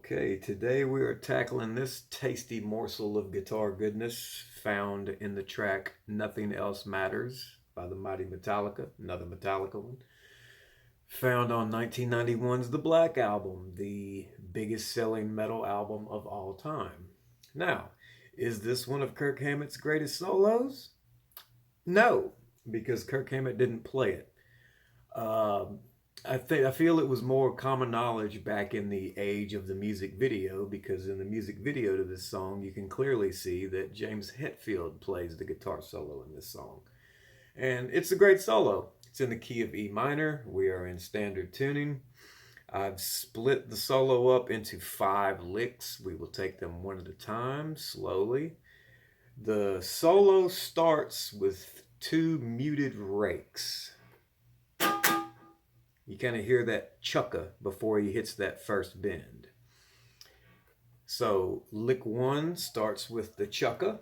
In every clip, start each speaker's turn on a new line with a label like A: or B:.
A: Okay, today we are tackling this tasty morsel of guitar goodness found in the track Nothing Else Matters by the mighty Metallica, another Metallica one. Found on 1991's The Black Album, the biggest selling metal album of all time. Now, is this one of Kirk Hammett's greatest solos? No, because Kirk Hammett didn't play it. Um, I feel it was more common knowledge back in the age of the music video, because in the music video to this song you can clearly see that James Hetfield plays the guitar solo in this song. And it's a great solo. It's in the key of E minor. We are in standard tuning. I've split the solo up into 5 licks. We will take them one at a time, slowly. The solo starts with 2 muted rakes. You kind of hear that chucka before he hits that first bend. So lick 1 starts with the chucka,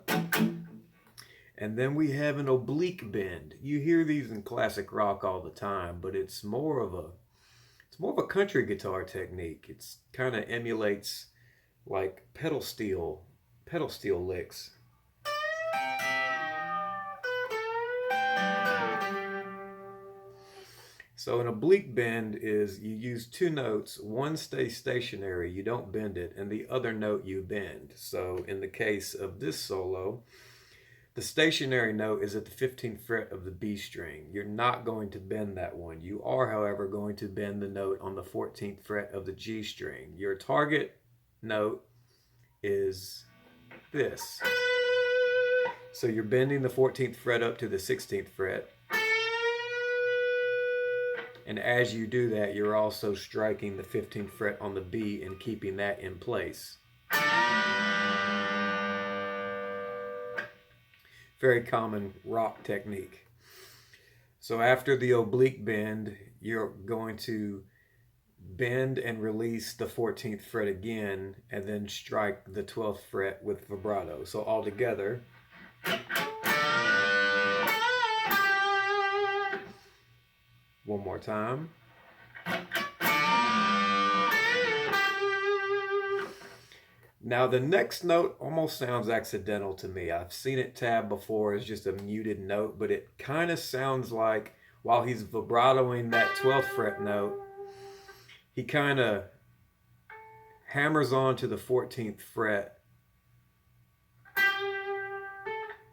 A: and then we have an oblique bend. You hear these in classic rock all the time, but it's more of a country guitar technique. It's kind of emulates like pedal steel licks. So an oblique bend is you use 2 notes, one stays stationary, you don't bend it, and the other note you bend. So in the case of this solo, the stationary note is at the 15th fret of the B string. You're not going to bend that one. You are, however, going to bend the note on the 14th fret of the G string. Your target note is this. So you're bending the 14th fret up to the 16th fret. And as you do that, you're also striking the 15th fret on the B and keeping that in place. Very common rock technique. So after the oblique bend, you're going to bend and release the 14th fret again, and then strike the 12th fret with vibrato. So all together. One more time. Now the next note almost sounds accidental to me. I've seen it tabbed before as just a muted note, but it kind of sounds like while he's vibratoing that 12th fret note, he kind of hammers on to the 14th fret.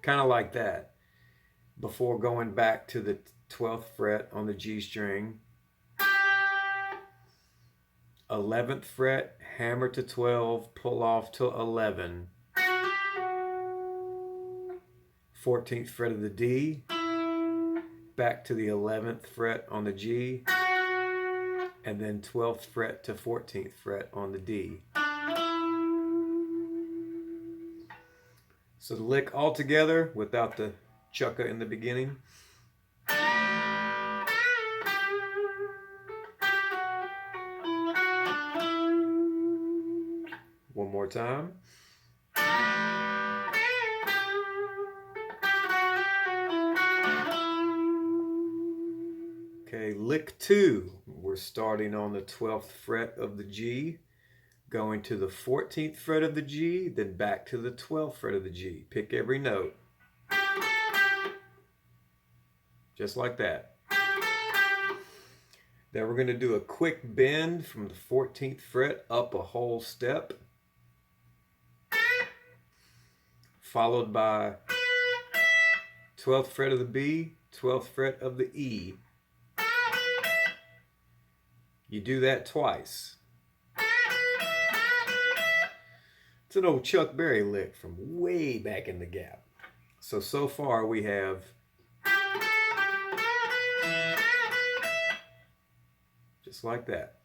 A: Kind of like that. Before going back to the 12th fret on the G string. 11th fret, hammer to 12, pull off to 11. 14th fret of the D, back to the 11th fret on the G, and then 12th fret to 14th fret on the D. So the lick all together without the chucka in the beginning. One more time. Okay, lick 2. We're starting on the 12th fret of the G, going to the 14th fret of the G, then back to the 12th fret of the G. Pick every note. Just like that. Then we're going to do a quick bend from the 14th fret up a whole step, followed by 12th fret of the B, 12th fret of the E. You do that twice. It's an old Chuck Berry lick from way back in the Gap. So far we have just like that.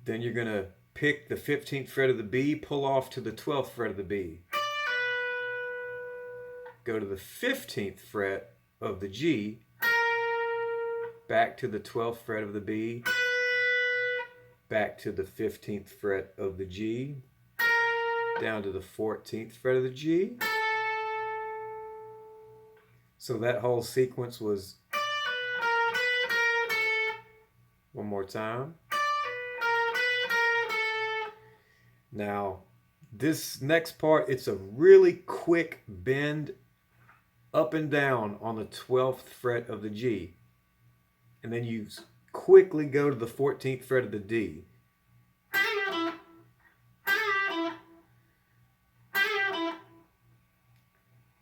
A: Then you're going to pick the 15th fret of the B, pull off to the 12th fret of the B. Go to the 15th fret of the G, back to the 12th fret of the B, back to the 15th fret of the G, down to the 14th fret of the G. So that whole sequence was one more time. Now, this next part, it's a really quick bend up and down on the 12th fret of the G. And then you quickly go to the 14th fret of the D.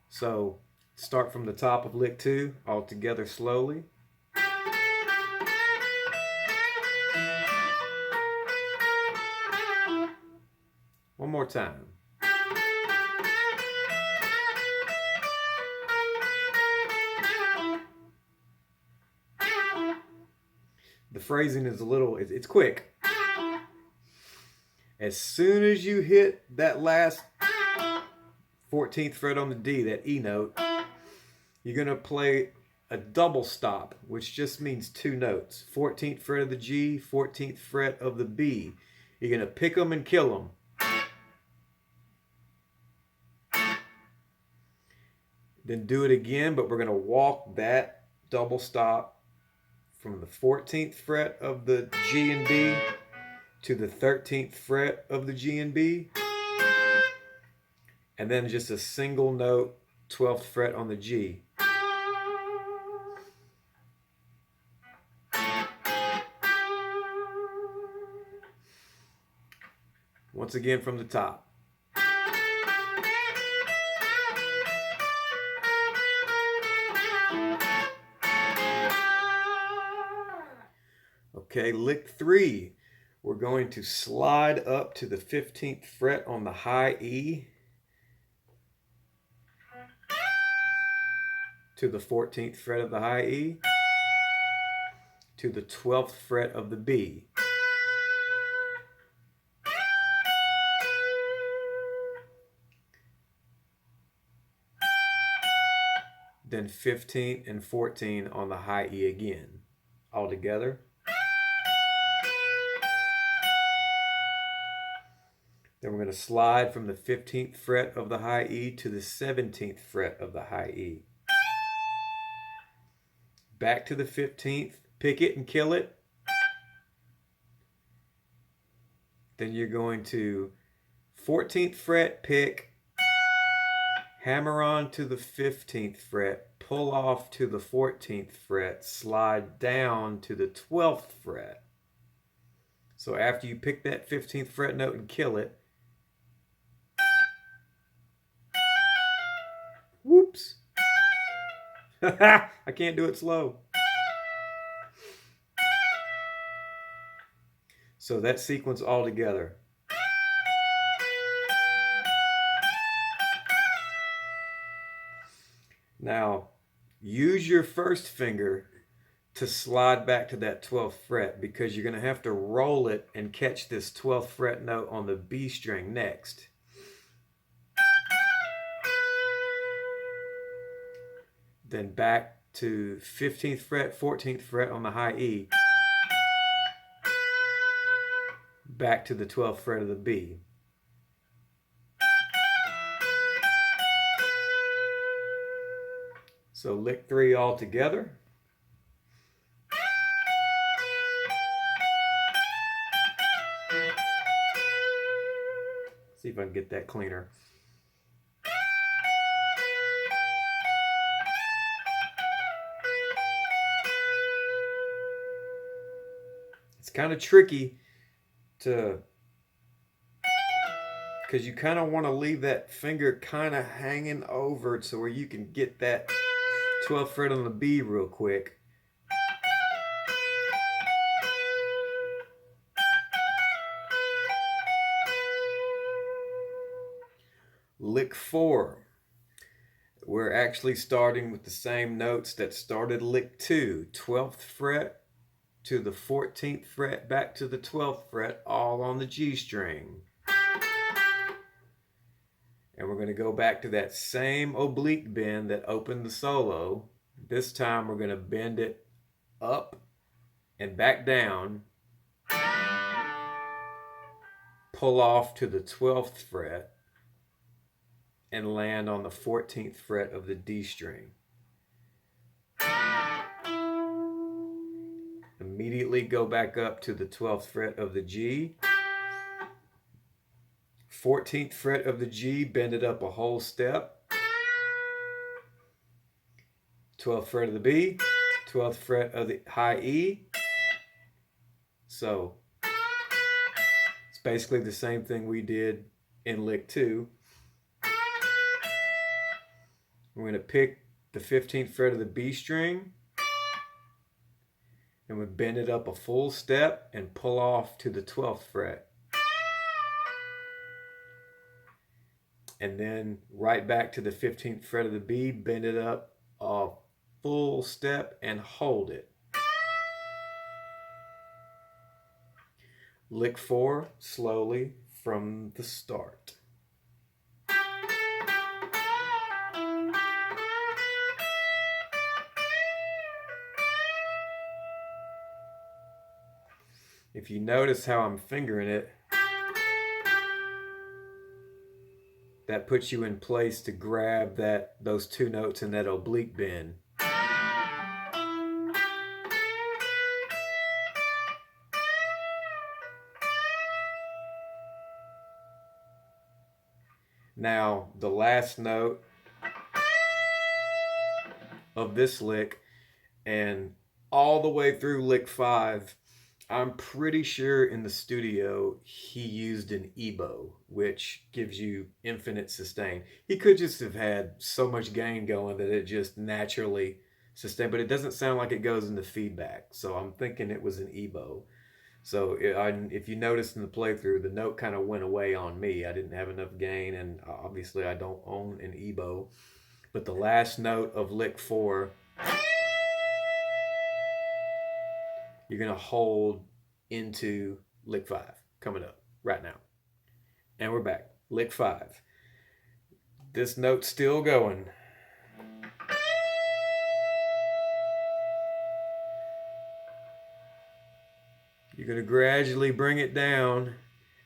A: So start from the top of lick 2 all together slowly. One more time. The phrasing is it's quick. As soon as you hit that last 14th fret on the D, that E note, you're going to play a double stop, which just means 2 notes. 14th fret of the G, 14th fret of the B. You're going to pick them and kill them. Then do it again, but we're going to walk that double stop from the 14th fret of the G and B to the 13th fret of the G and B, and then just a single note 12th fret on the G. Once again from the top. Okay, lick 3. We're going to slide up to the 15th fret on the high E, to the 14th fret of the high E, to the 12th fret of the B. Then 15 and 14 on the high E again. All together. Then we're going to slide from the 15th fret of the high E to the 17th fret of the high E. Back to the 15th, pick it and kill it. Then you're going to 14th fret, pick, hammer on to the 15th fret, pull off to the 14th fret, slide down to the 12th fret. So after you pick that 15th fret note and kill it, whoops. I can't do it slow. So that sequence all together. Now, use your first finger to slide back to that 12th fret, because you're going to have to roll it and catch this 12th fret note on the B string next. Then back to 15th fret, 14th fret on the high E. Back to the 12th fret of the B. So lick 3 all together. See if I can get that cleaner. It's kind of tricky because you kind of want to leave that finger kind of hanging over so where you can get that 12th fret on the B real quick. Lick 4. We're actually starting with the same notes that started lick 2. 12th fret to the 14th fret, back to the 12th fret, all on the G string. And we're going to go back to that same oblique bend that opened the solo. This time we're going to bend it up and back down, pull off to the 12th fret, and land on the 14th fret of the D string. Immediately go back up to the 12th fret of the G, 14th fret of the G, bend it up a whole step. 12th fret of the B, 12th fret of the high E. So it's basically the same thing we did in lick 2. We're going to pick the 15th fret of the B string, and we bend it up a full step and pull off to the 12th fret. And then right back to the 15th fret of the B, bend it up a full step and hold it. Lick 4 slowly from the start. If you notice how I'm fingering it, that puts you in place to grab those 2 notes in that oblique bend. Now, the last note of this lick and all the way through lick 5, I'm pretty sure in the studio he used an Ebow, which gives you infinite sustain. He could just have had so much gain going that it just naturally sustained, but it doesn't sound like it goes into feedback. So I'm thinking it was an Ebow. So if you notice in the playthrough, the note kind of went away on me. I didn't have enough gain, and obviously I don't own an Ebow. But the last note of lick 4, you're going to hold into lick 5 coming up right now. And we're back. Lick 5. This note's still going. You're going to gradually bring it down,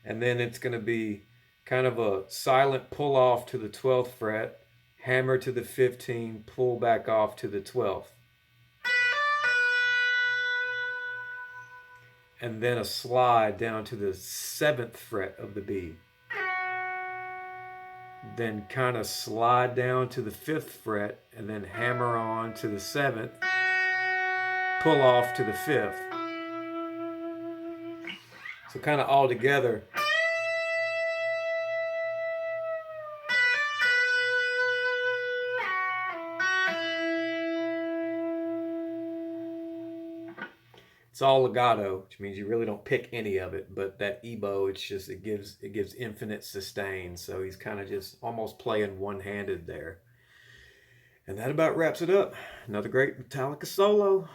A: and then it's going to be kind of a silent pull off to the 12th fret, hammer to the 15, pull back off to the 12th. And then a slide down to the 7th fret of the B. Then kind of slide down to the 5th fret, and then hammer on to the 7th, pull off to the 5th. So kind of all together. It's all legato, which means you really don't pick any of it, but that Ebow, it gives infinite sustain. So he's kind of just almost playing one-handed there. And that about wraps it up. Another great Metallica solo.